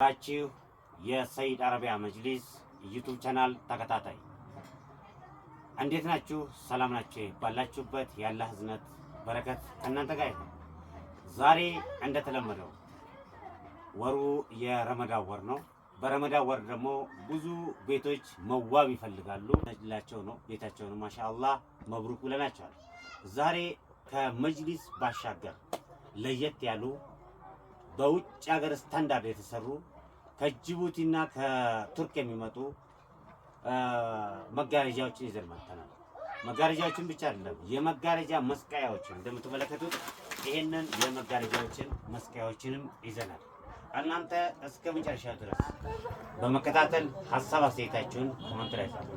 ታችሁ የሰይድ አረቢያ መጅሊስ ዩቲዩብ ቻናል ተከታታይ እንዴት ናችሁ? ሰላም ናችሁ? ባላችሁበት ያለ ህዝነት በረከት ከእናንተ ጋር ይሁን። ዛሬ እንደተለመደው ወሩ የረመዳን ወር ነው። በረመዳን ወር ደግሞ ብዙ ቤቶች መዋብ ይፈልጋሉ። ነጅላቸው ነው ቤታቸውን ማሻአላህ መብሩክ ብለናቸዋል። ዛሬ ከመጅሊስ ባሻገር ለየት ያሉ በውጭ ሀገር ስታንዳርድ የተሰሩ ከጅቡቲና ከቱርክ የሚመጡ መጋረጃዎችን ይዘን መጥተናል። መጋረጃዎችን ብቻ አይደለም፣ የመጋረጃ መስቀያዎችን እንደምትመለከቱት ይሄንን የመጋረጃዎችን መስቀያዎችንም ይዘናል። እናንተ እስከ መጨረሻው ድረስ በመከታተል ሀሳብ አስተያየታችሁን ኮሜንት ላይ ጻፉ።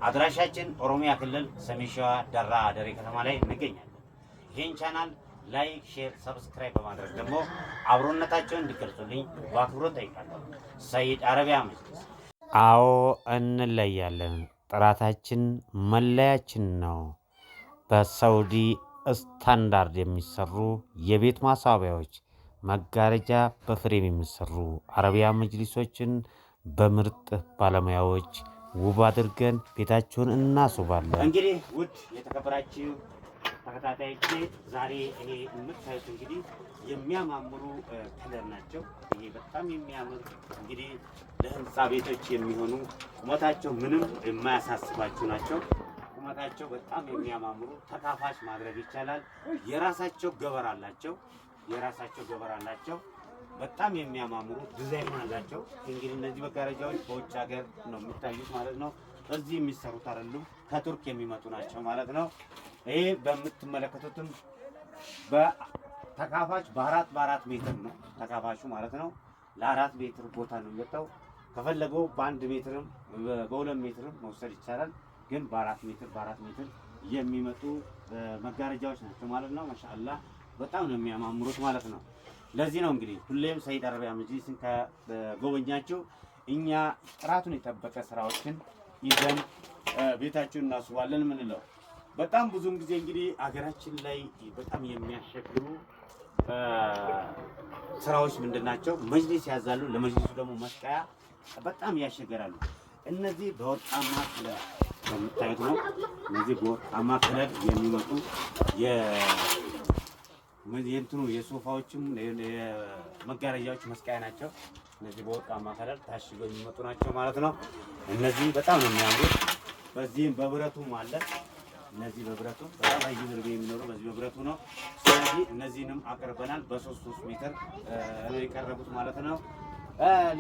አድራሻችን ኦሮሚያ ክልል ሰሜን ሸዋ ደራ ደሬ ከተማ ላይ እንገኛለን። ይህን ቻናል ላይክ፣ ሼር፣ ሰብስክራይብ በማድረግ ደግሞ አብሮነታቸውን እንዲገልጹልኝ በአክብሮት ጠይቃለሁ። ሰይድ አረቢያ መጅሊስ። አዎ እንለያለን። ጥራታችን መለያችን ነው። በሳውዲ ስታንዳርድ የሚሰሩ የቤት ማስዋቢያዎች፣ መጋረጃ በፍሬም የሚሰሩ አረቢያ መጅሊሶችን በምርጥ ባለሙያዎች ውብ አድርገን ቤታችሁን እናስውባለን። እንግዲህ ውድ የተከበራችሁ ተከታታዮች ዛሬ ይሄ የምታዩት እንግዲህ የሚያማምሩ ከለር ናቸው። ይሄ በጣም የሚያምር እንግዲህ ለህንፃ ቤቶች የሚሆኑ ቁመታቸው ምንም የማያሳስባችሁ ናቸው። ቁመታቸው በጣም የሚያማምሩ ተካፋች ማድረግ ይቻላል። የራሳቸው ገበር አላቸው። በጣም የሚያማምሩ ዲዛይን አላቸው። እንግዲህ እነዚህ መጋረጃዎች በውጭ ሀገር ነው የሚታዩት ማለት ነው። እዚህ የሚሰሩት አይደሉም፣ ከቱርክ የሚመጡ ናቸው ማለት ነው። ይሄ በምትመለከቱትም በተካፋች በአራት ሜትር ነው ተካፋቹ ማለት ነው። ለአራት ሜትር ቦታ ነው የሚወጣው። ከፈለገው በአንድ ሜትርም በሁለት ሜትርም መውሰድ ይቻላል። ግን በአራት ሜትር የሚመጡ መጋረጃዎች ናቸው ማለት ነው። ማሻአላህ በጣም ነው የሚያማምሩት ማለት ነው። ለዚህ ነው እንግዲህ ሁሌም ሰይድ አረቢያ መጅሊስን ከጎበኛችሁ እኛ ጥራቱን የጠበቀ ስራዎችን ይዘን ቤታችሁን እናስዋለን ምንለው። በጣም ብዙም ጊዜ እንግዲህ አገራችን ላይ በጣም የሚያሸግሩ ስራዎች ምንድናቸው? መጅሊስ ያዛሉ፣ ለመጅሊሱ ደግሞ መስቀያ በጣም ያሸገራሉ። እነዚህ በወርቃማ ከለር የምታዩት ነው። እነዚህ በወርቃማ ከለር የሚመጡ የእንትኑ የሶፋዎችም የመጋረጃዎች መስቀያ ናቸው። እነዚህ በወርቃማ ከለር ታሽገው የሚመጡ ናቸው ማለት ነው። እነዚህ በጣም ነው የሚያምሩት። በዚህም በብረቱም አለ። እነዚህ በብረቱ በጣም አይዝርብ የሚኖሩ በዚህ በብረቱ ነው። ስለዚህ እነዚህንም አቅርበናል። በ3 ሜትር ነው የቀረቡት ማለት ነው።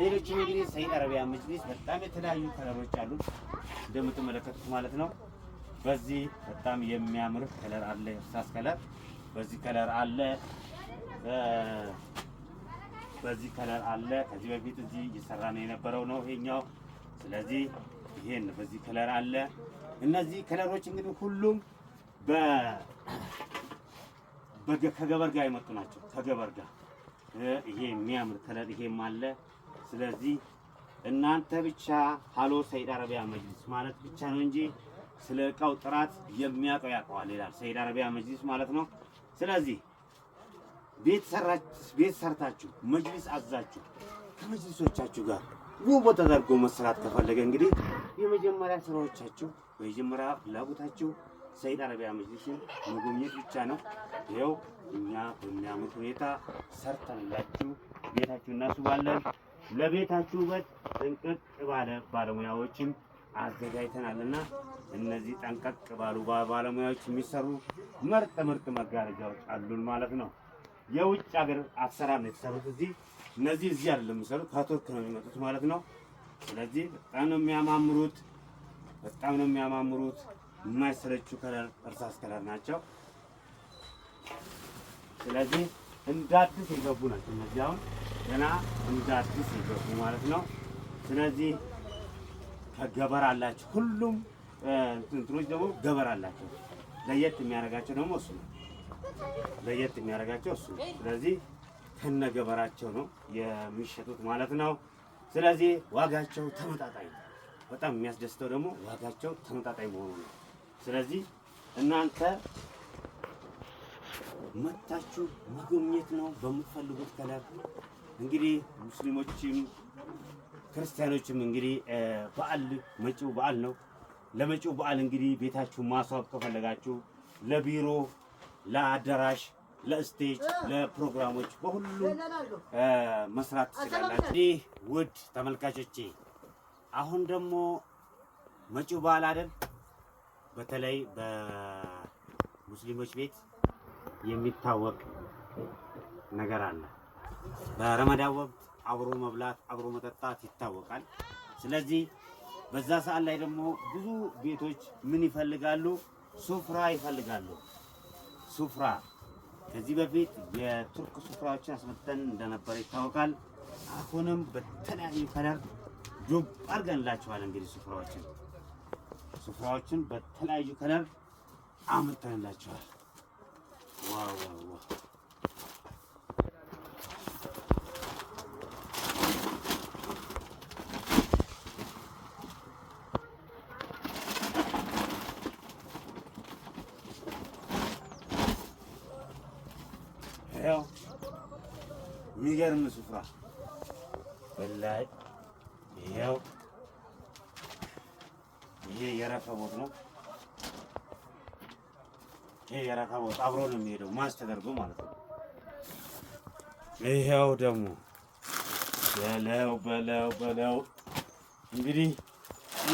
ሌሎችም እንግዲህ ሰይድ አረቢያ መጅሊስ በጣም የተለያዩ ከለሮች አሉ እንደምትመለከቱት ማለት ነው። በዚህ በጣም የሚያምር ከለር አለ፣ እርሳስ ከለር። በዚህ ከለር አለ፣ በዚህ ከለር አለ። ከዚህ በፊት እዚህ እየሰራ ነው የነበረው ነው ይሄኛው። ስለዚህ ይሄን በዚህ ከለር አለ። እነዚህ ከለሮች እንግዲህ ሁሉም ከገበር ጋር የመጡ ናቸው። ከገበር ጋር ይሄ የሚያምር ከለር ይሄም አለ። ስለዚህ እናንተ ብቻ ሃሎ ሰይድ አረቢያ መጅሊስ ማለት ብቻ ነው እንጂ ስለ እቃው ጥራት የሚያውቀው ያውቀዋል ይላል ሰይድ አረቢያ መጅሊስ ማለት ነው። ስለዚህ ቤት ሰርታችሁ መጅሊስ አዛችሁ ከመጅሊሶቻችሁ ጋር ውብ ተደርጎ መስራት ከፈለገ እንግዲህ የመጀመሪያ ስራዎቻችሁ በመጀመሪያ ፍላጎታችሁ ሰይድ አረቢያ መጅሊስን መጎብኘት ብቻ ነው። ይኸው እኛ በሚያምር ሁኔታ ሰርተንላችሁ ቤታችሁ እናስባለን። ለቤታችሁ ውበት ጠንቀቅ ባለ ባለሙያዎችም አዘጋጅተናልና እነዚህ ጠንቀቅ ባሉ ባለሙያዎች የሚሰሩ ምርጥ መጋረጃዎች አሉን ማለት ነው። የውጭ ሀገር አሰራር ነው የተሰሩት። እነዚህ እዚህ አይደለም የሚሰሩት፣ ከቱርክ ነው የሚመጡት ማለት ነው። ስለዚህ በጣም ነው የሚያማምሩት። የማይሰለቹ ከለር እርሳስ ከለር ናቸው። ስለዚህ እንደ አዲስ የገቡ ናቸው። እነዚህ አሁን ገና እንደ አዲስ የገቡ ማለት ነው። ስለዚህ ከገበር አላቸው። ሁሉም እንትኖች ደግሞ ገበር አላቸው። ለየት የሚያደርጋቸው ደግሞ እሱ ነው። ስለዚህ ከነገበራቸው ነው የሚሸጡት ማለት ነው። ስለዚህ ዋጋቸው ተመጣጣኝ ነው። በጣም የሚያስደስተው ደግሞ ዋጋቸው ተመጣጣኝ መሆኑ ነው። ስለዚህ እናንተ መታችሁ መጎብኘት ነው በምትፈልጉት ከለር እንግዲህ ሙስሊሞችም ክርስቲያኖችም እንግዲህ በዓል መጪው በዓል ነው። ለመጪው በዓል እንግዲህ ቤታችሁ ማስዋብ ከፈለጋችሁ ለቢሮ፣ ለአዳራሽ፣ ለስቴጅ፣ ለፕሮግራሞች በሁሉ መስራት ትችላላችሁ። እንግዲህ ውድ ተመልካቾቼ አሁን ደግሞ መጪው በዓል አይደል? በተለይ በሙስሊሞች ቤት የሚታወቅ ነገር አለ። በረመዳን ወቅት አብሮ መብላት አብሮ መጠጣት ይታወቃል። ስለዚህ በዛ ሰዓት ላይ ደግሞ ብዙ ቤቶች ምን ይፈልጋሉ? ሱፍራ ይፈልጋሉ። ሱፍራ ከዚህ በፊት የቱርክ ሱፍራዎችን አስመጥተን እንደነበረ ይታወቃል። አሁንም በተለያዩ ከለር ጆብ አድርገንላችኋል። እንግዲህ ሱፍራዎችን በተለያዩ ከለር አምጥተንላችኋል። ዋው ዋው ዋው! ያው የሚገርም ሱፍራ ወላሂ። ይሄው ይሄ የረከቦት ነው። ይሄ የረከቦት አብሮ ነው የሚሄደው ማስ ተደርጎ ማለት ነው። ይሄው ደግሞ በለው እንግዲህ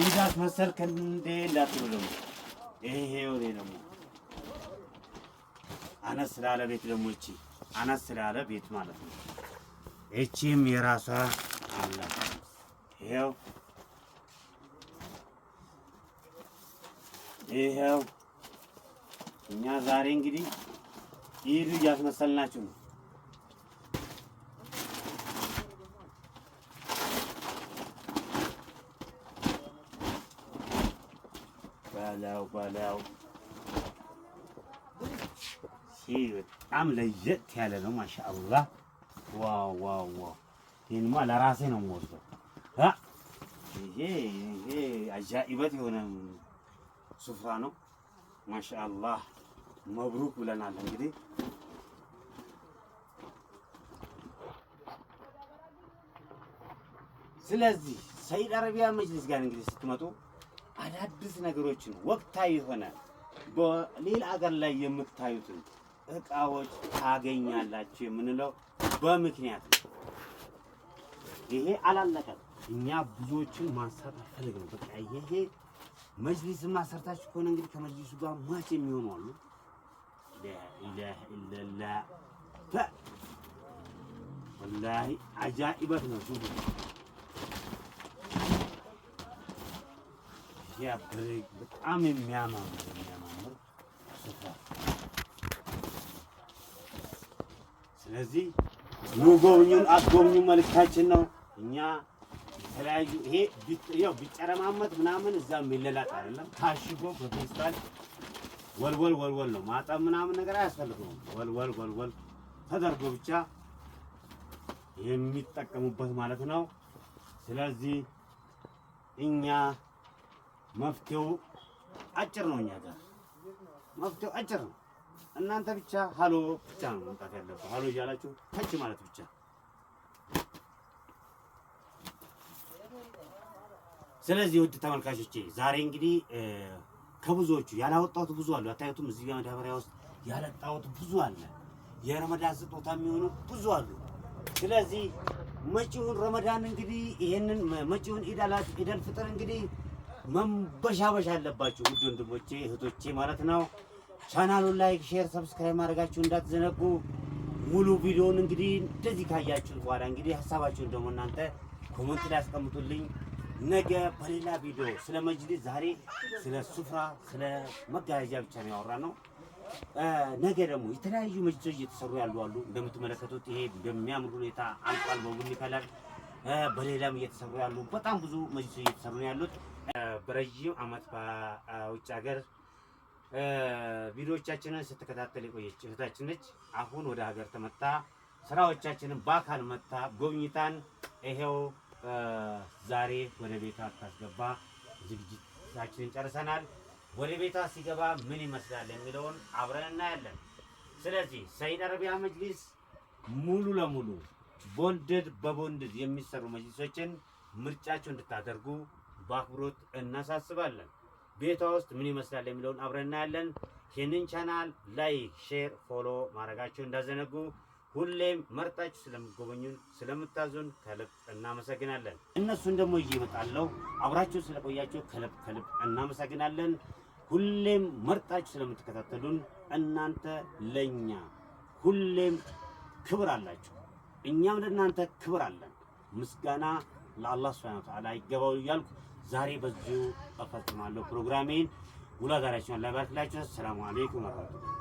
ኢዳስ መሰልክ እንዴ እንዳትሉ ደግሞ ይሄው ደግሞ አነስ ስላለ ቤት ደግሞ እቺ አነስ ስላለ ቤት ማለት ነው። እቺም የራሷ አለ። ይሄው እኛ ዛሬ እንግዲህ ኢዱ እያስመሰልናችሁ ነው። በለው በጣም ለየት ያለ ነው። ማሻአላህ ዋው ዋው ዋው! ይሄንማ ለራሴ ነው የምወስደው። ይሄ አጃኢበት የሆነ ሱፍራ ነው። ማሻአላህ መብሩክ ብለናል። እንግዲህ ስለዚህ ሰይድ አረቢያ መጅሊስ ጋር እንግዲህ ስትመጡ አዳዲስ ነገሮችን ወቅታዊ የሆነ በሌላ ሀገር ላይ የምታዩትን እቃዎች ታገኛላችሁ የምንለው በምክንያት ነው። ይሄ አላለቀም። እኛ ብዙዎችን ማንሳት አልፈልግም። በቃ ይሄ መጅሊስ ማሰርታችሁ ከሆነ እንግዲህ ከመጅሊሱ ጋር ማች የሚሆኑ አሉ። ላኢላሃ ኢለላህ ወላሂ አጃኢበት ነው። ሹፉ ያ በጣም የሚያማምር ሱፍራ። ስለዚህ ኑ ጎብኙን፣ አስጎብኙ መልእክታችን ነው። እኛ የተለያዩ ይሄ ያው ቢጨረማመት ምናምን እዛ የሚለላጥ አይደለም። ታሽጎ በፌስታል ወልወል ነው። ማጠብ ምናምን ነገር አያስፈልገውም። ወልወል ተደርጎ ብቻ የሚጠቀሙበት ማለት ነው። ስለዚህ እኛ መፍትሄው አጭር ነው። እኛ ጋር መፍትሄው አጭር ነው። እናንተ ብቻ ሃሎ ብቻ ነው መምጣት ያለበት። ሃሎ እያላችሁ ታች ማለት ብቻ። ስለዚህ ውድ ተመልካቾቼ ዛሬ እንግዲህ ከብዙዎቹ ያላወጣሁት ብዙ አሉ። አታዩትም? እዚህ ጋር ማዳበሪያ ውስጥ ያላጣሁት ብዙ አለ። የረመዳን ስጦታ የሚሆኑ ብዙ አሉ። ስለዚህ መጪውን ረመዳን እንግዲህ ይሄንን መጪውን ኢዳል ፍጥር እንግዲህ መንበሻበሻ አለባችሁ ውድ ወንድሞቼ እህቶቼ ማለት ነው። ቻናሉን ላይክ፣ ሼር፣ ሰብስክራይብ ማድረጋችሁ እንዳትዘነጉ። ሙሉ ቪዲዮውን እንግዲህ እንደዚህ ካያችሁ በኋላ እንግዲህ ሀሳባችሁን ደግሞ እናንተ ኮሜንት ላይ አስቀምጡልኝ። ነገ በሌላ ቪዲዮ ስለ መጅሊስ፣ ዛሬ ስለ ሱፍራ፣ ስለ መጋረጃ ብቻ ነው ያወራነው። ነገ ደግሞ የተለያዩ መጅሊሶች እየተሰሩ ያሉ አሉ። እንደምትመለከቱት ይሄ በሚያምር ሁኔታ አልቋል በቡኒ ከለር። በሌላም እየተሰሩ ያሉ በጣም ብዙ መጅሊሶች እየተሰሩ ነው ያሉት። በረጅም ዓመት በውጭ ሀገር ቪዲዮዎቻችንን ስትከታተል የቆየች እህታችን ነች። አሁን ወደ ሀገር ተመታ ስራዎቻችንን በአካል መታ ጎብኝታን ይሄው ዛሬ ወደ ቤቷ ታስገባ ዝግጅታችንን ጨርሰናል። ወደ ቤቷ ሲገባ ምን ይመስላል የሚለውን አብረን እናያለን። ስለዚህ ሰይድ አረቢያ መጅሊስ ሙሉ ለሙሉ በቦንድድ የሚሰሩ መጅሊሶችን ምርጫቸው እንድታደርጉ በአክብሮት እናሳስባለን። ቤቷ ውስጥ ምን ይመስላል የሚለውን አብረን እናያለን። ይህንን ቻናል ላይክ፣ ሼር፣ ፎሎ ማድረጋቸው እንዳዘነጉ። ሁሌም መርጣችሁ ስለምትጎበኙን ስለምታዙን ከልብ እናመሰግናለን። እነሱን ደግሞ ይዤ እመጣለሁ። አብራችሁ ስለቆያችሁ ከልብ እናመሰግናለን። ሁሌም መርጣችሁ ስለምትከታተሉን እናንተ ለኛ ሁሌም ክብር አላችሁ፣ እኛም ለእናንተ ክብር አለን። ምስጋና ለአላህ ሱብሓነሁ ወተዓላ ይገባው እያልኩ ዛሬ በዚሁ እፈጽማለሁ ፕሮግራሜን። ውሎ አዳራችሁን ላይ ባርክላችሁ። ሰላም አለይኩም ወራህመቱላህ